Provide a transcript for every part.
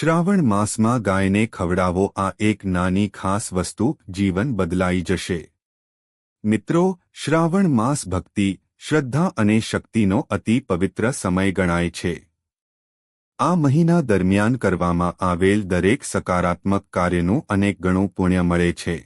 શ્રાવણ માસમાં ગાયને ખવડાવો આ એક નાની ખાસ વસ્તુ જીવન બદલાઈ જશે। મિત્રો, શ્રાવણ માસ ભક્તિ, શ્રદ્ધા અને શક્તિનો અતિ પવિત્ર સમય ગણાય છે। આ મહિના દરમિયાન કરવામાં આવેલ દરેક સકારાત્મક કાર્યનું અનેક ગણું પુણ્ય મળે છે।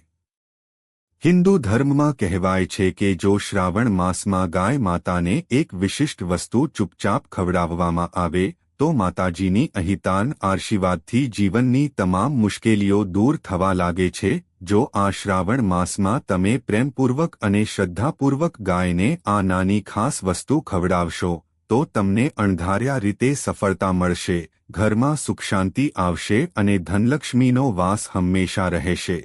હિન્દુ ધર્મમાં કહેવાય છે કે જો શ્રાવણ માસમાં ગાય માતાને એક વિશિષ્ટ વસ્તુ ચૂપચાપ ખવડાવવામાં આવે તો માતાજીની અહિતાન આશીર્વાદથી જીવનની તમામ મુશ્કેલીઓ દૂર થવા લાગે છે। જો આ શ્રાવણ માસમાં તમે પ્રેમપૂર્વક અને શ્રદ્ધાપૂર્વક ગાયને આ નાની ખાસ વસ્તુ ખવડાવશો તો તમને અણધાર્યા રીતે સફળતા મળશે, ઘરમાં સુખ શાંતિ આવશે અને ધનલક્ષ્મીનો વાસ હંમેશા રહેશે।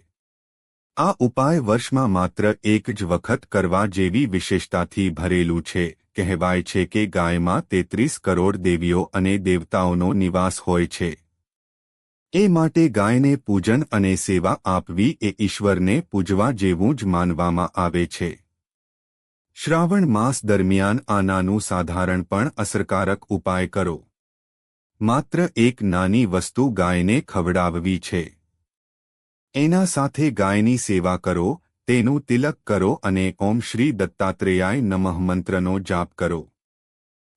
આ ઉપાય વર્ષમાં માત્ર એક જ વખત કરવા જેવી વિશેષતાથી ભરેલું છે। કહેવાય છે કે ગાયમાં 33 કરોડ દેવીઓ અને દેવતાઓનો નિવાસ હોય છે। એ માટે ગાયને પૂજન અને સેવા આપવી એ ઈશ્વરને પૂજવા જેવું જ માનવામાં આવે છે। શ્રાવણ માસ દરમિયાન આ નાનું સાધારણ પણ અસરકારક ઉપાય કરો। માત્ર એક નાની વસ્તુ ગાયને ખવડાવવી છે। એના સાથે ગાયની સેવા કરો, તેનું તિલક કરો અને ઓમ શ્રી દત્તાત્રેયાય નમઃ મંત્રનો જાપ કરો।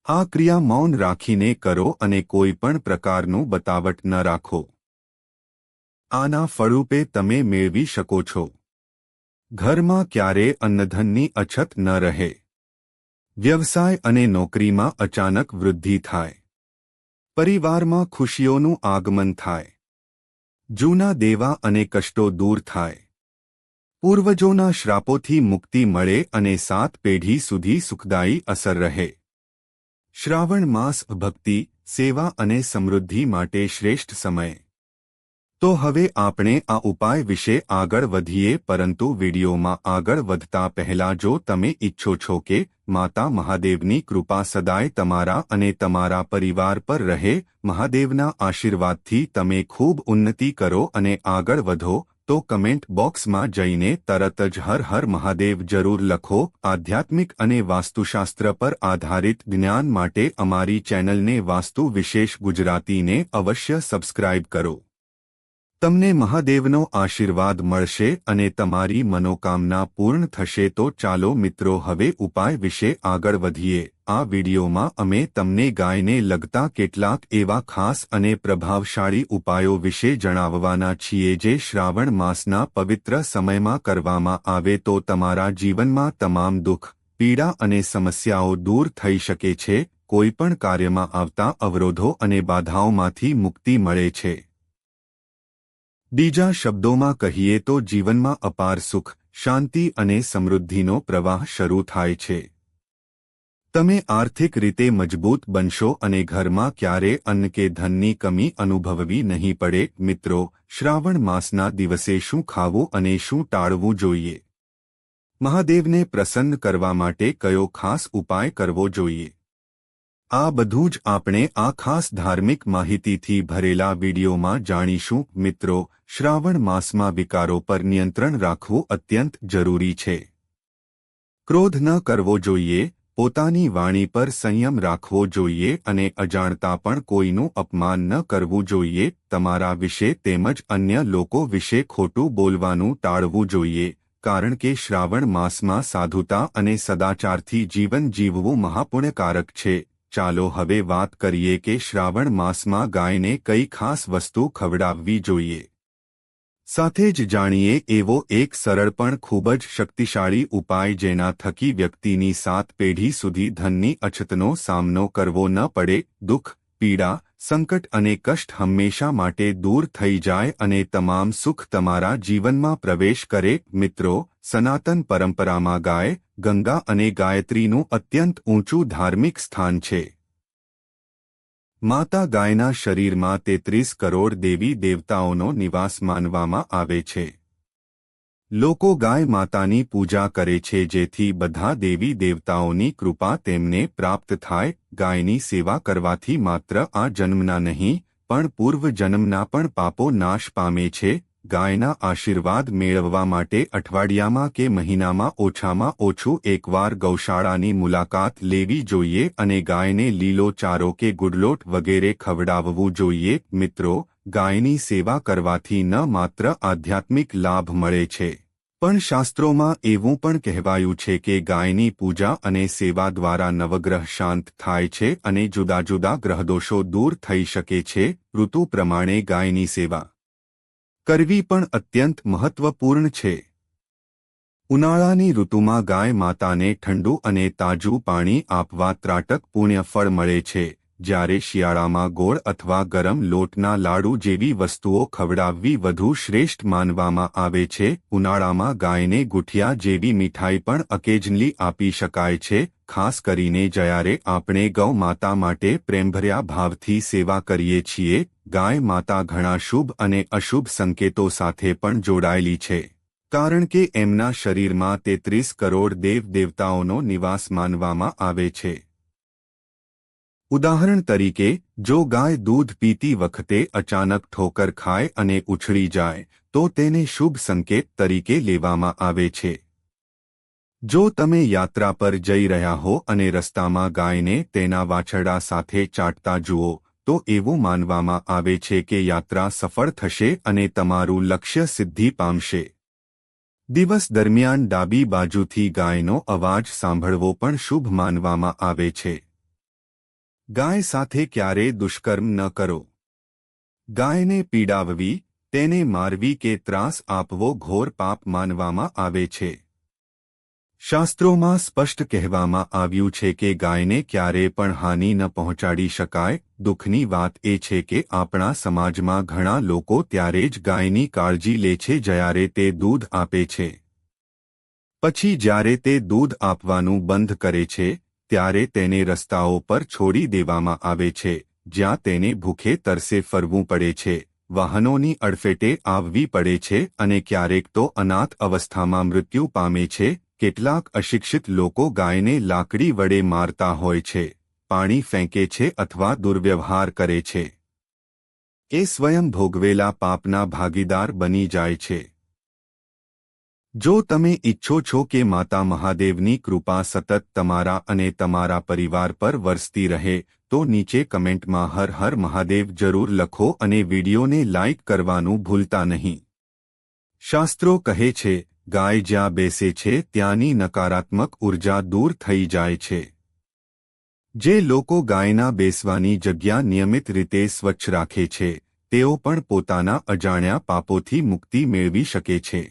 આ ક્રિયા મૌન રાખીને કરો અને કોઈ પણ પ્રકારનું બતાવટ ન રાખો। આના ફળરૂપે તમે મેળવી શકો છો ઘરમાં ક્યારે અન્નધનની અછત ન રહે, વ્યવસાય અને નોકરીમાં અચાનક વૃદ્ધિ થાય, પરિવારમાં ખુશીઓનું આગમન થાય, જૂના દેવા અને કષ્ટો દૂર થાય, પૂર્વજોના શ્રાપોથી મુક્તિ મળે અને 7 પેઢી સુધી સુખદાયી અસર રહે। શ્રાવણ માસ ભક્તિ, સેવા અને સમૃદ્ધિ માટે શ્રેષ્ઠ સમય। તો હવે આપણે આ ઉપાય વિશે આગળ વધીએ, પરંતુ વિડીયોમાં આગળ વધતા પહેલા જો તમે ઈચ્છો છો કે માતા મહાદેવની કૃપા સદાય તમારા અને તમારા પરિવાર પર રહે, મહાદેવના આશીર્વાદથી તમે ખૂબ ઉન્નતિ કરો અને આગળ વધો, તો કમેન્ટ બોક્સમાં જઈને તરત જ હર હર મહાદેવ જરૂર લખો। આધ્યાત્મિક અને વાસ્તુશાસ્ત્ર પર આધારિત જ્ઞાન માટે અમારી ચેનલને વાસ્તુ વિશેષ ગુજરાતીને અવશ્ય સબસ્ક્રાઇબ કરો। તમને મહાદેવનો આશીર્વાદ મળશે અને તમારી મનોકામના પૂર્ણ થશે। તો ચાલો મિત્રો હવે ઉપાય વિશે આગળ વધીએ। આ વિડીયોમાં અમે તમને ગાયને લગતા કેટલાક એવા ખાસ અને પ્રભાવશાળી ઉપાયો વિશે જણાવવાના છીએ જે શ્રાવણ માસના પવિત્ર સમયમાં કરવામાં આવે તો તમારા જીવનમાં તમામ દુઃખ, પીડા અને સમસ્યાઓ દૂર થઈ શકે છે, કોઈપણ કાર્યમાં આવતા અવરોધો અને બાધાઓમાંથી મુક્તિ મળે છે। બીજા શબ્દોમાં કહીએ તો જીવનમાં અપાર સુખ, શાંતિ અને સમૃદ્ધિનો પ્રવાહ શરૂ થાય છે। તમે આર્થિક રીતે મજબૂત બનશો અને ઘરમાં ક્યારે અન્ન કે ધનની કમી અનુભવવી નહીં પડે। મિત્રો, શ્રાવણ માસના દિવસે શું ખાવું અને શું ટાળવું જોઈએ? મહાદેવને પ્રસન્ન કરવા માટે કયો ખાસ ઉપાય કરવો જોઈએ? આ બધું જ આપણે આ ખાસ ધાર્મિક માહિતીથી ભરેલા વિડીયોમાં જાણીશું। મિત્રો, શ્રાવણ માસમાં વિકારો પર નિયંત્રણ રાખવું અત્યંત જરૂરી છે। ક્રોધ ન કરવો જોઈએ, પોતાની વાણી પર સંયમ રાખવો જોઈએ અને અજાણતા પણ કોઈનું અપમાન ન કરવું જોઈએ। તમારા વિશે તેમજ અન્ય લોકો વિશે ખોટું બોલવાનું ટાળવું જોઈએ, કારણ કે શ્રાવણ માસમાં સાધુતા અને સદાચારથી જીવન જીવવું મહાપુણ્યકારક છે। ચાલો હવે વાત કરીએ કે શ્રાવણ માસમાં ગાયને કઈ ખાસ વસ્તુ ખવડાવવી જોઈએ। સાથે જ જાણીએ એવો એક સરળ પણ ખૂબ જ શક્તિશાળી ઉપાય જેના થકી વ્યક્તિની 7 પેઢી સુધી ધનની અછતનો સામનો કરવો ન પડે। દુઃખ, પીડા, સંકટ અને કષ્ટ હંમેશા માટે દૂર થઈ જાય અને તમામ સુખ તમારા જીવનમાં પ્રવેશ કરે। મિત્રો, સનાતન પરંપરામાં ગાય, ગંગા અને ગાયત્રીનું અત્યંત ઊંચું ધાર્મિક સ્થાન છે। માતા ગાયના શરીરમાં 33 કરોડ દેવી દેવતાઓનો નિવાસ માનવામાં આવે છે। લોકો ગાય માતાની પૂજા કરે છે જેથી બધા દેવી દેવતાઓની કૃપા તેમને પ્રાપ્ત થાય। ગાયની સેવા કરવાથી માત્ર આ જન્મના નહીં પણ પૂર્વ જન્મના પણ પાપો નાશ પામે છે। ગાયના આશીર્વાદ મેળવવા માટે અઠવાડિયામાં કે મહિનામાં ઓછામાં ઓછું એકવાર ગૌશાળાની મુલાકાત લેવી જોઈએ અને ગાયને લીલો ચારો કે ગુડલોટ વગેરે ખવડાવવું જોઈએ। મિત્રો, ગાયની સેવા કરવાથી ન માત્ર આધ્યાત્મિક લાભ મળે છે, પણ શાસ્ત્રોમાં એવું પણ કહેવાયું છે કે ગાયની પૂજા અને સેવા દ્વારા નવગ્રહ શાંત થાય છે અને જુદા જુદા ગ્રહદોષો દૂર થઈ શકે છે. ઋતુ પ્રમાણે ગાયની સેવા કરવી પણ અત્યંત મહત્વપૂર્ણ છે. ઉનાળાની ઋતુમાં ગાય માતાને ઠંડુ અને તાજું પાણી આપવા ત્રાટક પુણ્ય ફળ મળે છે, જ્યારે શિયાળામાં ગોળ અથવા ગરમ લોટના લાડુ જેવી વસ્તુઓ ખવડાવવી વધુ શ્રેષ્ઠ માનવામાં આવે છે. ઉનાળામાં ગાયને ગુઠિયા જેવી મીઠાઈ પણ ઓકેઝનલી આપી શકાય છે, ખાસ કરીને જ્યારે આપણે ગૌ માતા માટે પ્રેમભર્યા ભાવથી સેવા કરીએ છીએ. ગાય માતા ઘણા શુભ અને અશુભ સંકેતો સાથે પણ જોડાયેલી છે, કારણ કે એમના શરીરમાં 33 કરોડ દેવદેવતાઓનો નિવાસ માનવામાં આવે છે. ઉદાહરણ તરીકે, જો ગાય દૂધ પીતી વખતે અચાનક ઠોકર ખાય અને ઉછળી જાય, તો તેને શુભ સંકેત તરીકે લેવામાં આવે છે. જો તમે યાત્રા પર જઈ રહ્યા હો અને રસ્તામાં ગાયને તેના વાછરડા સાથે ચાટતા જુઓ, તો એવું માનવામાં આવે છે કે યાત્રા સફળ થશે અને તમારું લક્ષ્ય સિદ્ધિ પામશે. દિવસ દરમિયાન ડાબી બાજુથી ગાયનો અવાજ સાંભળવો પણ શુભ માનવામાં આવે છે. ગાય સાથે ક્યારેય દુષ્કર્મ ન કરો. ગાયને પીડાવવી, તેને મારવી કે ત્રાસ આપવો ઘોર પાપ માનવામાં આવે છે. શાસ્ત્રોમાં સ્પષ્ટ કહેવામાં આવ્યું છે કે ગાયને ક્યારેય પણ હાનિ ન પહોંચાડી શકાય. દુઃખની વાત એ છે કે આપણા સમાજમાં ઘણા લોકો ત્યારે જ ગાયની કાળજી લે છે જ્યારે તે દૂધ આપે છે. પછી જ્યારે તે દૂધ આપવાનું બંધ કરે છે, ત્યારે તેને રસ્તાઓ પર છોડી દેવામાં આવે છે, જ્યાં તેને ભૂખે તરસે ફરવું પડે છે, વાહનોની અડફેટે આવવી પડે છે અને ક્યારેક તો અનાથ અવસ્થામાં મૃત્યુ પામે છે. કેટલાક અશિક્ષિત લોકો ગાયને લાકડી વડે મારતા હોય છે, પાણી ફેંકે છે અથવા દુર્વ્યવહાર કરે છે. એ સ્વયં ભોગવેલા પાપના ભાગીદાર બની જાય છે. જો તમે ઈચ્છો છો કે માતા મહાદેવની કૃપા સતત તમારા અને તમારા પરિવાર પર વરસતી રહે, તો નીચે કમેન્ટમાં હર હર મહાદેવ જરૂર લખો અને વિડીયોને લાઇક કરવાનું ભૂલતા નહીં. શાસ્ત્રો કહે છે, ગાય જ્યાં બેસે છે ત્યાંની નકારાત્મક ઉર્જા દૂર થઈ જાય છે. જે લોકો ગાયના બેસવાની જગ્યા નિયમિત રીતે સ્વચ્છ રાખે છે, તેઓ પણ પોતાના અજાણ્યા પાપોથી મુક્તિ મેળવી શકે છે.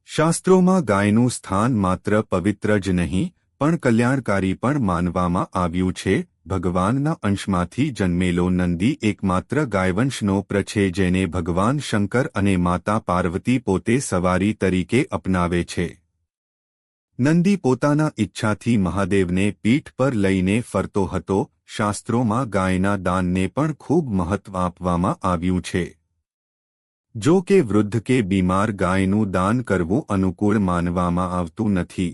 શાસ્ત્રોમાં ગાયનું સ્થાન માત્ર પવિત્ર જ નહીં, પણ કલ્યાણકારી પણ માનવામાં આવ્યું છે. ભગવાનના અંશમાંથી જન્મેલો નંદી એકમાત્ર ગાયવંશનો પ્ર છે જેને ભગવાન શંકર અને માતા પાર્વતી પોતે સવારી તરીકે અપનાવે છે. નંદી પોતાના ઈચ્છાથી મહાદેવને પીઠ પર લઈને ફરતો હતો. શાસ્ત્રોમાં ગાયના દાનને પણ ખૂબ મહત્વ આપવામાં આવ્યું છે. જો કે વૃદ્ધ કે બીમાર ગાયનું દાન કરવું અનુકૂળ માનવામાં આવતું નથી.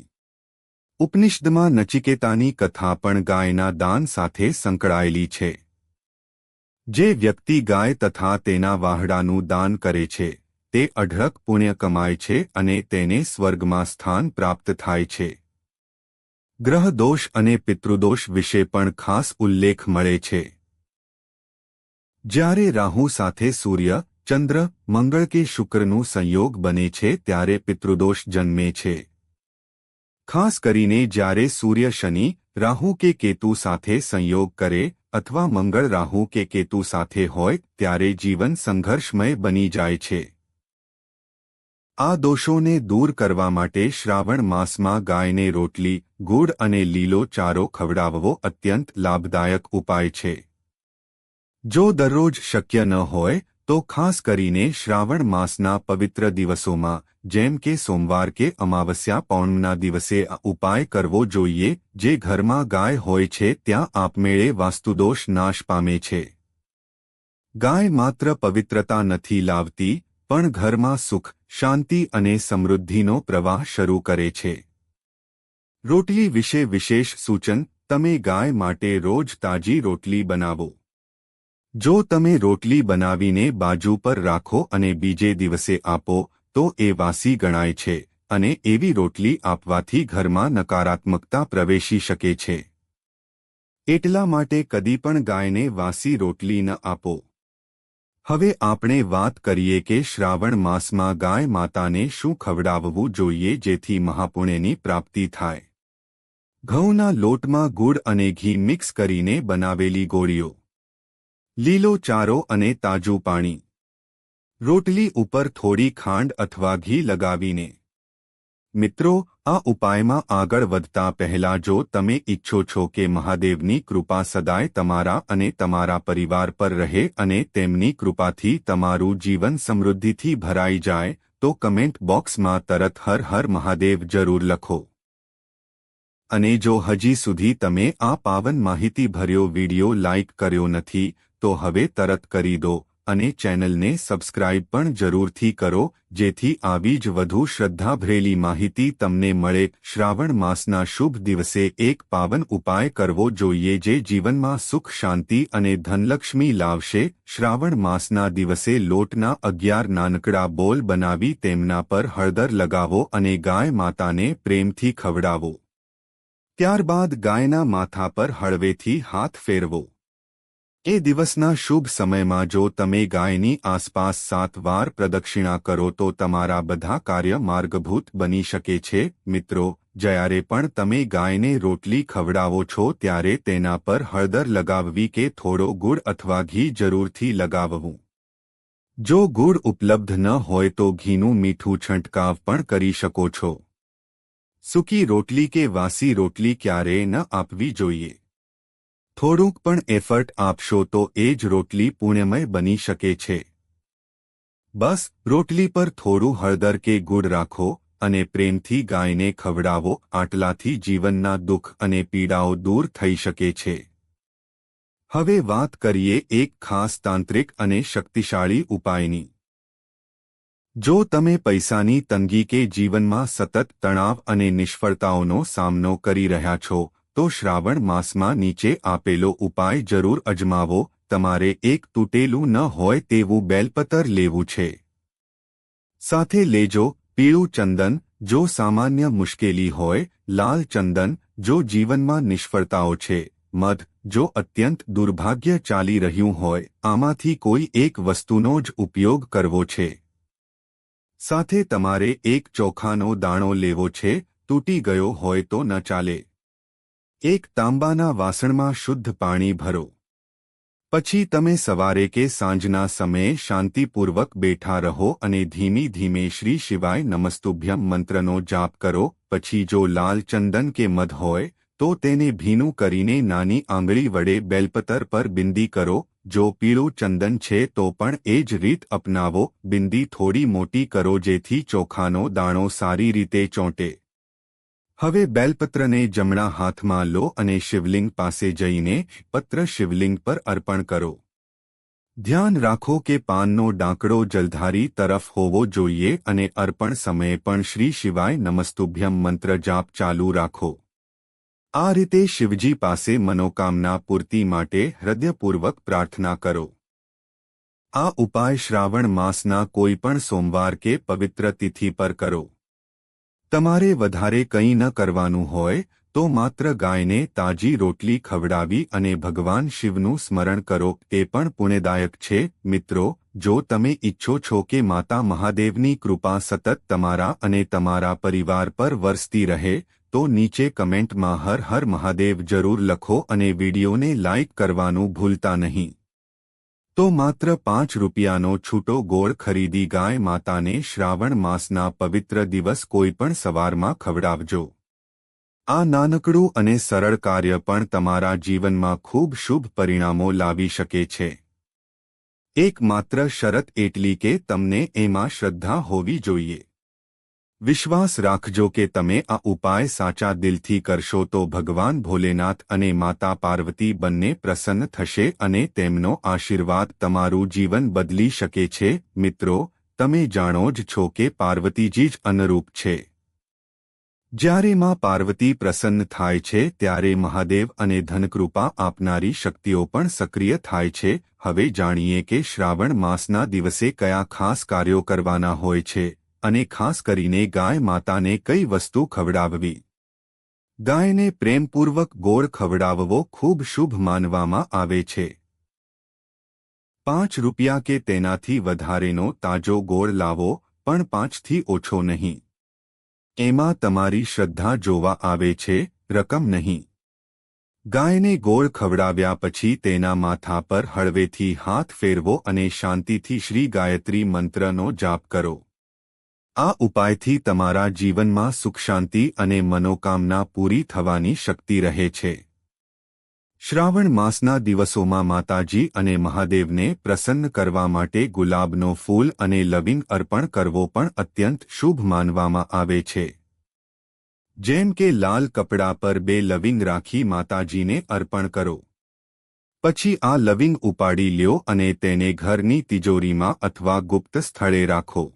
ઉપનિષદમાં નચિકેતાની કથા પણ ગાયના દાન સાથે સંકળાયેલી છે. જે વ્યક્તિ ગાય તથા તેના વાહડાનું દાન કરે છે, તે અઢળક પુણ્ય કમાય છે અને તેને સ્વર્ગમાં સ્થાન પ્રાપ્ત થાય છે. ગ્રહ દોષ અને પિતૃદોષ વિશે પણ ખાસ ઉલ્લેખ મળે છે. જ્યારે રાહુ સાથે સૂર્ય, ચંદ્ર, મંગળ કે શુક્રનું સંયોગ બને છે ત્યારે પિતૃદોષ જન્મે છે. ખાસ કરીને જ્યારે સૂર્ય શનિ, રાહુ કે કેતુ સાથે સંયોગ કરે અથવા મંગળ રાહુ કે કેતુ સાથે હોય ત્યારે જીવન સંઘર્ષમય બની જાય છે. આ દોષોને દૂર કરવા માટે શ્રાવણ માસમાં ગાયને રોટલી, ગૂળ અને લીલો ચારો ખવડાવવો અત્યંત લાભદાયક ઉપાય છે. જો દરરોજ શક્ય ન હોય, તો ખાસ કરીને શ્રાવણ માસના પવિત્ર દિવસોમાં, જેમ કે સોમવાર કે અમાવસ્યા પૌર્ણિમાના દિવસે આ ઉપાય કરવો જોઈએ. જે ઘરમાં ગાય હોય છે ત્યાં આપમેળે વાસ્તુદોષ નાશ પામે છે. ગાય માત્ર પવિત્રતા નથી લાવતી, પણ ઘરમાં સુખ, શાંતિ અને સમૃદ્ધિનો પ્રવાહ શરૂ કરે છે. રોટલી વિશે વિશેષ સૂચન: તમે ગાય માટે રોજ તાજી રોટલી બનાવો. જો તમે રોટલી બનાવીને બાજુ પર રાખો અને બીજે દિવસે આપો, તો એ વાસી ગણાય છે અને એવી રોટલી આપવાથી ઘરમાં નકારાત્મકતા પ્રવેશી શકે છે. એટલા માટે કદી પણ ગાયને વાસી રોટલી ન આપો. હવે આપણે વાત કરીએ કે શ્રાવણ માસમાં ગાય માતાને શું ખવડાવવું જોઈએ જેથી મહાપુણ્યની પ્રાપ્તિ થાય. ઘઉંના લોટમાં ગુડ અને ઘી મિક્સ કરીને બનાવેલી ગોળીઓ, લીલો ચારો અને તાજું પાણી, રોટલી ઉપર થોડી ખાંડ અથવા ઘી લગાવીને. મિત્રો, આ ઉપાયમાં આગળ વધતા પહેલા જો તમે ઈચ્છો છો કે મહાદેવની કૃપા સદાય તમારા અને તમારા પરિવાર પર રહે અને તેમની કૃપાથી તમારું જીવન સમૃદ્ધિથી ભરાઈ જાય, તો કમેન્ટ બોક્સમાં તરત હર હર મહાદેવ જરૂર લખો. અને જો હજી સુધી તમે આ પાવન માહિતીભર્યો વિડિયો લાઇક કર્યો નથી, તો હવે તરત કરી દો અને ચેનલને સબસ્ક્રાઇબ પણ જરૂરથી કરો, જેથી આવી જ વધુ શ્રદ્ધાભરેલી માહિતી તમને મળે. શ્રાવણ માસના શુભ દિવસે એક પાવન ઉપાય કરવો જોઈએ જે જીવનમાં સુખ, શાંતિ અને ધનલક્ષ્મી લાવશે. શ્રાવણ માસના દિવસે લોટના 11 નાનકડા બોલ બનાવી તેમના પર હળદર લગાવો અને ગાય માતાને પ્રેમથી ખવડાવો. ત્યારબાદ ગાયના માથા પર હળવેથી હાથ ફેરવો. એ દિવસના શુભ સમયમાં જો તમે ગાયની આસપાસ 7 વાર પ્રદક્ષિણા કરો તો તમારા બધા કાર્ય માર્ગભૂત બની શકે છે. મિત્રો, જ્યારે પણ તમે ગાયને રોટલી ખવડાવો છો ત્યારે તેના પર હળદર લગાવવી કે થોડો ગુડ અથવા ઘી જરૂરથી લગાવવું. જો ગુડ ઉપલબ્ધ ન હોય તો ઘીનું મીઠું છંટકાવ પણ કરી શકો છો. સૂકી રોટલી કે વાસી રોટલી ક્યારેય ન આપવી જોઈએ. થોડુંક પણ એફર્ટ આપશો તો એ જ રોટલી પુણ્યમય બની શકે છે. બસ રોટલી પર થોડું હળદર કે ગુડ રાખો અને પ્રેમથી ગાયને ખવડાવો. આટલાથી જીવનના દુઃખ અને પીડાઓ દૂર થઈ શકે છે. હવે વાત કરીએ એક ખાસ તાંત્રિક અને શક્તિશાળી ઉપાયની. જો તમે પૈસાની તંગી કે જીવનમાં સતત તણાવ અને નિષ્ફળતાઓનો સામનો કરી રહ્યા છો, તો શ્રાવણ માસમાં નીચે આપેલો ઉપાય જરૂર અજમાવો. તમારે એક તૂટેલું ન હોય તેવું બેલપત્ર લેવું છે. સાથે લેજો પીળું ચંદન જો સામાન્ય મુશ્કેલી હોય, લાલ ચંદન જો જીવનમાં નિષ્ફળતાઓ છે, મધ જો અત્યંત દુર્ભાગ્ય ચાલી રહ્યું હોય. આમાંથી કોઈ એક વસ્તુનો જ ઉપયોગ કરવો છે. સાથે તમારે એક ચોખાનો દાણો લેવો છે. તૂટી ગયો હોય તો ન ચાલે. એક તાંબાના વાસણમાં શુદ્ધ પાણી ભરો. પછી તમે સવારે કે સાંજના સમયે શાંતિપૂર્વક બેઠા રહો અને ધીમી ધીમે શ્રી શિવાય નમસ્તુભ્યમ મંત્રનો જાપ કરો. પછી જો લાલ ચંદન કે મધ હોય તો તેને ભીનું કરીને નાની આંગળી વડે બેલપત્ર પર બિંદી કરો. જો પીળું ચંદન છે તો પણ એ જ રીત અપનાવો. બિંદી થોડી મોટી કરો જેથી ચોખાનો દાણો સારી રીતે ચોંટે. હવે બેલપત્રને જમણા હાથમાં લો અને શિવલિંગ પાસે જઈને પત્ર શિવલિંગ પર અર્પણ કરો. ધ્યાન રાખો કે પાનનો ડાંકડો જલધારી તરફ હોવો જોઈએ અને અર્પણ સમયે પણ શ્રી શિવાય નમસ્તુભ્યમ મંત્ર જાપ ચાલુ રાખો. આ રીતે શિવજી પાસે મનોકામના પૂર્તિ માટે હૃદયપૂર્વક પ્રાર્થના કરો. આ ઉપાય શ્રાવણ માસના કોઈ પણ સોમવાર કે પવિત્ર તિથિ પર કરો. તમારે વધારે કંઈ ન કરવાનું હોય તો માત્ર ગાયને તાજી રોટલી ખવડાવી અને ભગવાન શિવનું સ્મરણ કરો. તે પણ પુણ્યદાયક છે. મિત્રો, જો તમે ઈચ્છો છો કે માતા મહાદેવની કૃપા સતત તમારા અને તમારા પરિવાર પર વરસતી રહે, તો નીચે કમેન્ટમાં હર હર મહાદેવ જરૂર લખો અને વિડીયોને લાઇક કરવાનું ભૂલતા નહીં. તો માત્ર 5 રૂપિયાનો છૂટો ગોળ ખરીદી ગાય માતાને શ્રાવણ માસના પવિત્ર દિવસ કોઈપણ સવારમાં ખવડાવજો. આ નાનકડું અને સરળ કાર્ય પણ તમારા જીવનમાં ખૂબ શુભ પરિણામો લાવી શકે છે. એકમાત્ર શરત એટલી કે તમને એમાં શ્રદ્ધા હોવી જોઈએ. વિશ્વાસ રાખજો કે તમે આ ઉપાય સાચા દિલથી કરશો તો ભગવાન ભોલેનાથ અને માતા પાર્વતી બંને પ્રસન્ન થશે અને તેમનો આશીર્વાદ તમારું જીવન બદલી શકે છે. મિત્રો, તમે જાણો જ છો કે પાર્વતીજી જ અનુરૂપ છે. જ્યારે માં પાર્વતી પ્રસન્ન થાય છે ત્યારે મહાદેવ અને ધનકૃપા આપનારી શક્તિઓ પણ સક્રિય થાય છે. હવે જાણીએ કે શ્રાવણ માસના દિવસે કયા ખાસ કાર્યો કરવાના હોય છે અને ખાસ કરીને ગાય માતાને કઈ વસ્તુ ખવડાવવી. ગાયને પ્રેમપૂર્વક ગોળ ખવડાવવો ખૂબ શુભ માનવામાં આવે છે. ₹5 કે તેનાથી વધારેનો તાજો ગોળ લાવો, પણ 5થી ઓછો નહીં. એમાં તમારી શ્રદ્ધા જોવા આવે છે, રકમ નહીં. ગાયને ગોળ ખવડાવ્યા પછી તેના માથા પર હળવેથી હાથ ફેરવો અને શાંતિથી શ્રી ગાયત્રી મંત્રનો જાપ કરો. આ ઉપાયથી તમારા જીવનમાં સુખ શાંતિ અને મનોકામના પૂરી થવાની શક્તિ રહે છે. શ્રાવણ માસના દિવસોમાં માતાજી અને મહાદેવને પ્રસન્ન કરવા માટે ગુલાબનો ફૂલ અને લવિંગ અર્પણ કરવો પણ અત્યંત શુભ માનવામાં આવે છે. જેમ કે લાલ કપડા પર 2 લવિંગ રાખી માતાજીને અર્પણ કરો. પછી આ લવિંગ ઉપાડી લ્યો અને તેને ઘરની તિજોરીમાં અથવા ગુપ્ત સ્થળે રાખો.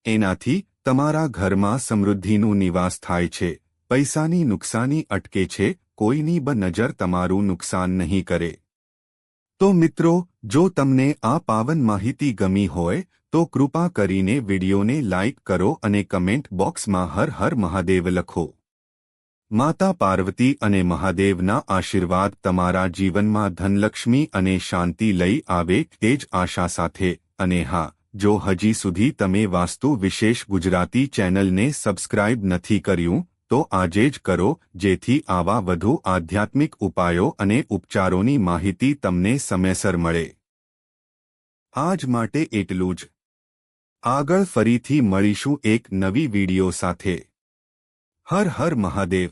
એનાથી તમારા ઘરમાં સમૃદ્ધિનું નિવાસ થાય છે, પૈસાની નુકસાની અટકે છે, કોઈની નજર તમારું નુકસાન નહીં કરે. તો મિત્રો, જો તમને આ પાવન માહિતી ગમી હોય તો કૃપા કરીને વિડિયોને લાઇક કરો અને કમેન્ટ બોક્સમાં હર હર મહાદેવ લખો. માતા પાર્વતી અને મહાદેવના આશીર્વાદ તમારા જીવનમાં ધનલક્ષ્મી અને શાંતિ લઈ આવે તે જ આશા સાથે. અને હા, જો હજી સુધી તમે વાસ્તુ વિશેષ ગુજરાતી ચેનલને સબસ્ક્રાઇબ નથી કર્યું તો આજે જ કરો, જેથી આવા વધુ આધ્યાત્મિક ઉપાયો અને ઉપચારોની માહિતી તમને સમયસર મળે. આજ માટે એટલું જ. આગળ ફરીથી મળીશું એક નવી વિડિયો સાથે. હર હર મહાદેવ.